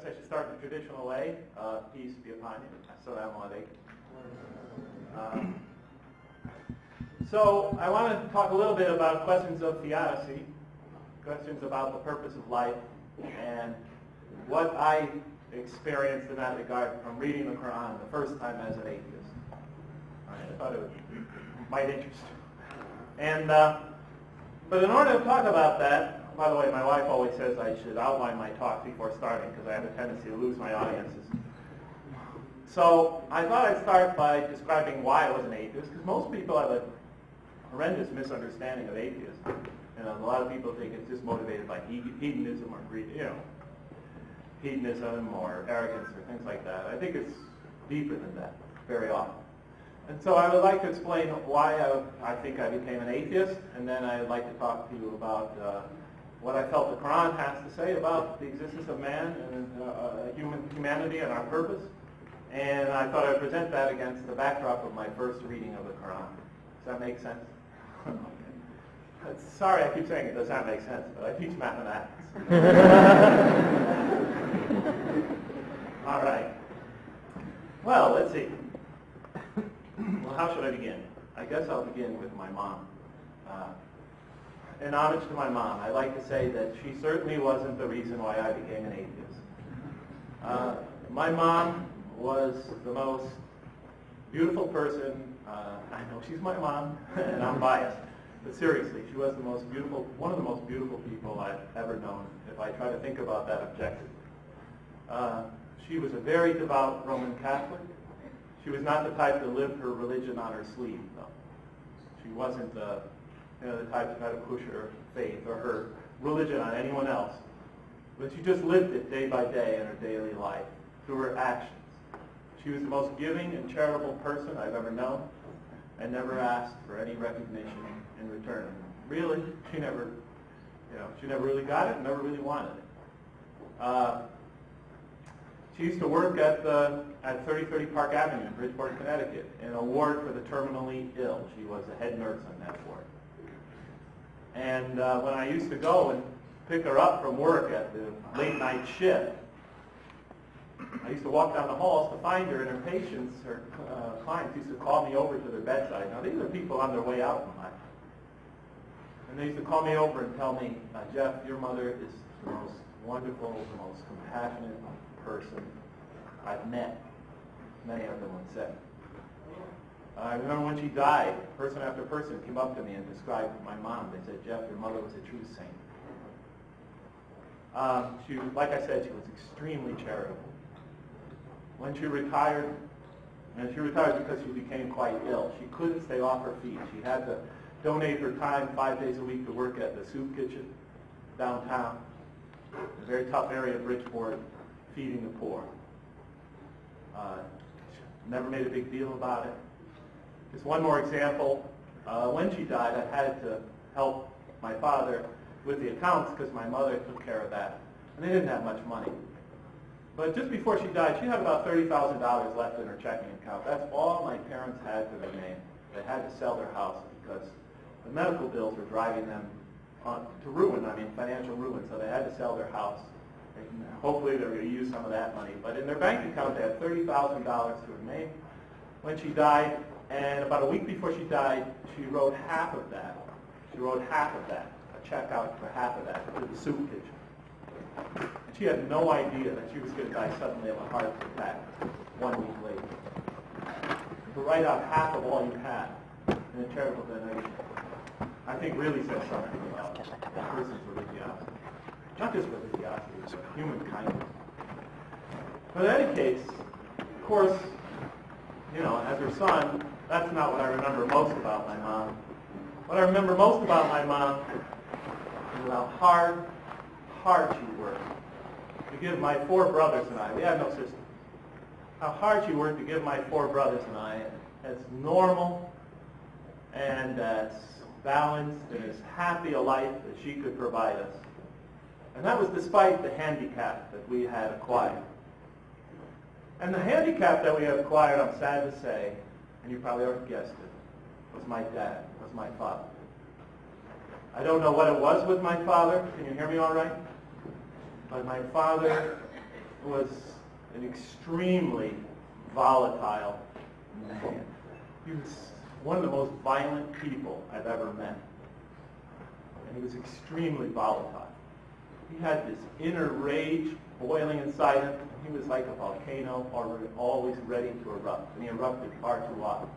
guess I should start the traditional way. Peace be upon you. Assalamu alaikum. So I want to talk a little bit about questions of theodicy, questions about the purpose of life, and what I experienced in that regard from reading the Quran the first time as an atheist. I thought it might interest you. And but in order to talk about that, by the way, my wife always says I should outline my talk before starting because I have a tendency to lose my audiences. So I thought I'd start by describing why I was an atheist, because most people have a horrendous misunderstanding of atheism. And a lot of people think it's just motivated by hedonism or greed, hedonism or arrogance or things like that. I think it's deeper than that very often. And so I would like to explain why I think I became an atheist, and then I'd like to talk to you about what I felt the Quran has to say about the existence of man and humanity and our purpose. And I thought I'd present that against the backdrop of my first reading of the Quran. Does that make sense? Okay. Sorry, I keep saying it does not make sense, but I teach mathematics. All right. Well, let's see. Well, how should I begin? I guess I'll begin with my mom. In homage to my mom, I like to say that she certainly wasn't the reason why I became an atheist. My mom was the most beautiful person. I know she's my mom, and I'm biased, but seriously, she was the most beautiful, one of the most beautiful people I've ever known, if I try to think about that objectively. She was a very devout Roman Catholic. She was not the type to live her religion on her sleeve, though. She wasn't the type to try to push her faith or her religion on anyone else. But she just lived it day by day in her daily life, through her actions. She was the most giving and charitable person I've ever known, and never asked for any recognition in return. Really, she never really got it and never really wanted it. She used to work at 3030 Park Avenue in Bridgeport, Connecticut, in a ward for the terminally ill. She was the head nurse on that ward. And when I used to go and pick her up from work at the late night shift, I used to walk down the halls to find her, and her patients, her clients, used to call me over to their bedside. Now, these are people on their way out in life. And they used to call me over and tell me, Jeff, your mother is the most wonderful, the most compassionate person I've met. Many of them would say. I remember when she died, person after person came up to me and described my mom. They said, Jeff, your mother was a true saint. Like I said, she was extremely charitable. When she retired, and she retired because she became quite ill, she couldn't stay off her feet. She had to donate her time 5 days a week to work at the soup kitchen downtown, a very tough area of Bridgeport, feeding the poor. Never made a big deal about it. Just one more example. When she died, I had to help my father with the accounts because my mother took care of that. And they didn't have much money. But just before she died, she had about $30,000 left in her checking account. That's all my parents had to their name. They had to sell their house because the medical bills were driving them to ruin, financial ruin. So they had to sell their house. And hopefully they were going to use some of that money. But in their bank account, they had $30,000 to her name when she died. And about a week before she died, she wrote half of that. A check out for half of that to the soup kitchen. And she had no idea that she was going to die suddenly of a heart attack 1 week later. To write out half of all you had in a charitable donation, I think really says something about a person's religiosity. Not just religiosity, but human kindness. But in any case, of course, as her son, that's not what I remember most about my mom. What I remember most about my mom is how hard she worked to give my 4 brothers and I, we had no sister, how hard she worked to give my 4 brothers and I as normal and as balanced and as happy a life as she could provide us. And that was despite the handicap that we had acquired. And the handicap that we had acquired, I'm sad to say, and you probably already guessed it, was my dad, was my father. I don't know what it was with my father. Can you hear me all right? But my father was an extremely volatile man. He was one of the most violent people I've ever met. And he was extremely volatile. He had this inner rage boiling inside him. He was like a volcano, always ready to erupt. And he erupted far too often.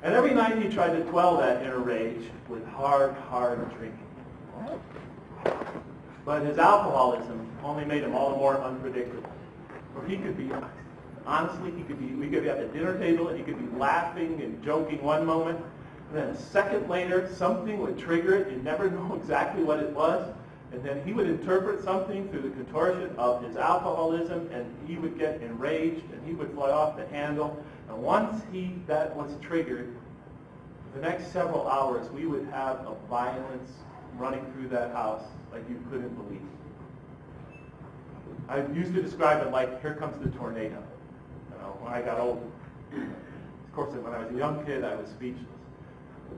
And every night he tried to quell that inner rage with hard drinking. But his alcoholism only made him all the more unpredictable. For he could be, honestly, we could be at the dinner table and he could be laughing and joking one moment, and then a second later something would trigger it. You'd never know exactly what it was. And then he would interpret something through the contortion of his alcoholism, and he would get enraged and he would fly off the handle. And once that was triggered, for the next several hours we would have a violence running through that house like you couldn't believe. I used to describe it like, here comes the tornado. When I got older. Of course, when I was a young kid, I was speechless.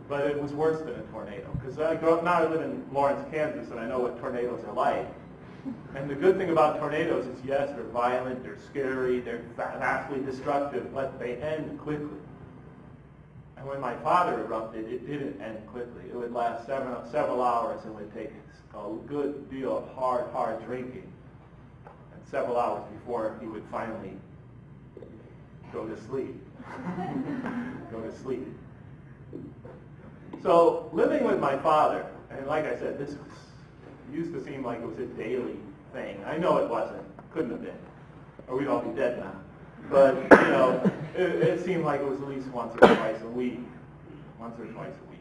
But it was worse than a tornado. Because now I live in Lawrence, Kansas, and I know what tornadoes are like. And the good thing about tornadoes is, yes, they're violent, they're scary, they're vastly destructive, but they end quickly. And when my father erupted, it didn't end quickly. It would last several hours and would take a good deal of hard drinking. And several hours before he would finally go to sleep. Go to sleep. So living with my father, and like I said, this used to seem like it was a daily thing. I know it wasn't. Couldn't have been. Or we'd all be dead now. But, it seemed like it was at least once or twice a week. Once or twice a week.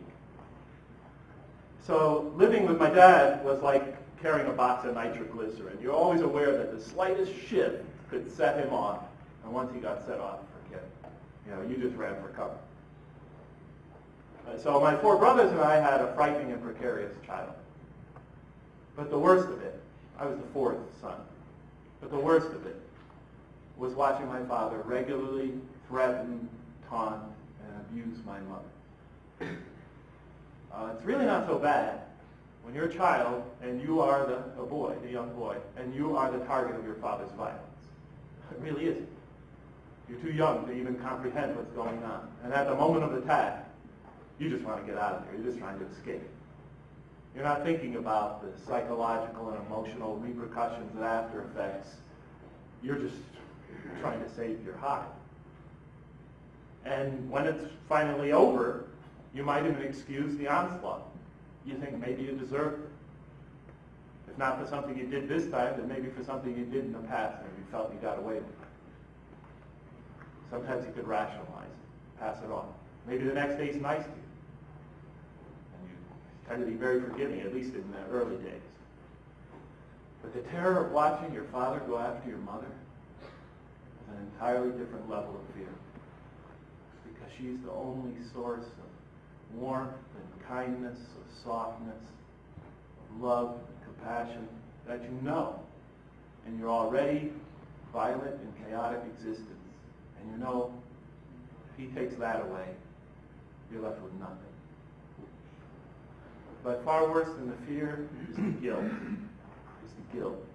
So living with my dad was like carrying a box of nitroglycerin. You're always aware that the slightest shift could set him off. And once he got set off, forget it. You just ran for cover. So my four brothers and I had a frightening and precarious child. But the worst of it, I was the fourth son, but the worst of it was watching my father regularly threaten, taunt, and abuse my mother. It's really not so bad when you're a child and you are the young boy, and you are the target of your father's violence. It really isn't. You're too young to even comprehend what's going on. And at the moment of attack, you just want to get out of there. You're just trying to escape. You're not thinking about the psychological and emotional repercussions and after effects. You're just trying to save your hide. And when it's finally over, you might even excuse the onslaught. You think maybe you deserved it. If not for something you did this time, then maybe for something you did in the past and you felt you got away with it. Sometimes you could rationalize it, pass it on. Maybe the next day's nice to you. And you tend to be very forgiving, at least in the early days. But the terror of watching your father go after your mother is an entirely different level of fear. Because she's the only source of warmth and kindness, of softness, of love and compassion that you know. And your already violent and chaotic existence. And you know, if he takes that away, you're left with nothing. But far worse than the fear is the guilt. It's the guilt.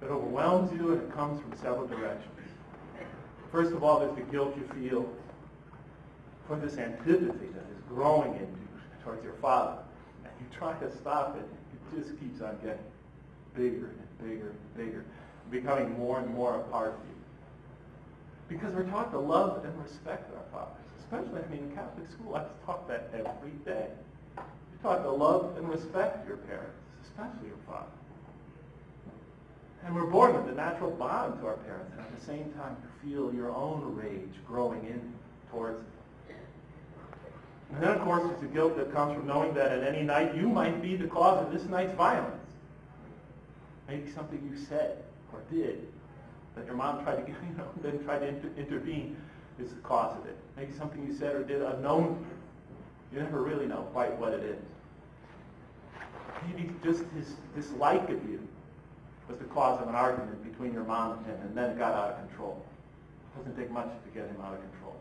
It overwhelms you, and it comes from several directions. First of all, there's the guilt you feel for this antipathy that is growing in you towards your father. And you try to stop it. It just keeps on getting bigger and bigger and bigger, becoming more and more a part of you. Because we're taught to love and respect our fathers. Especially, in Catholic school, I was taught that every day. You're taught to love and respect your parents, especially your father. And we're born with a natural bond to our parents, and at the same time, you feel your own rage growing in towards it. And then, of course, there's the guilt that comes from knowing that at any night you might be the cause of this night's violence. Maybe something you said or did that your mom tried to, then tried to intervene is the cause of it. Maybe something you said or did unknown to you. You never really know quite what it is. Maybe just his dislike of you was the cause of an argument between your mom and him, and then it got out of control. It doesn't take much to get him out of control.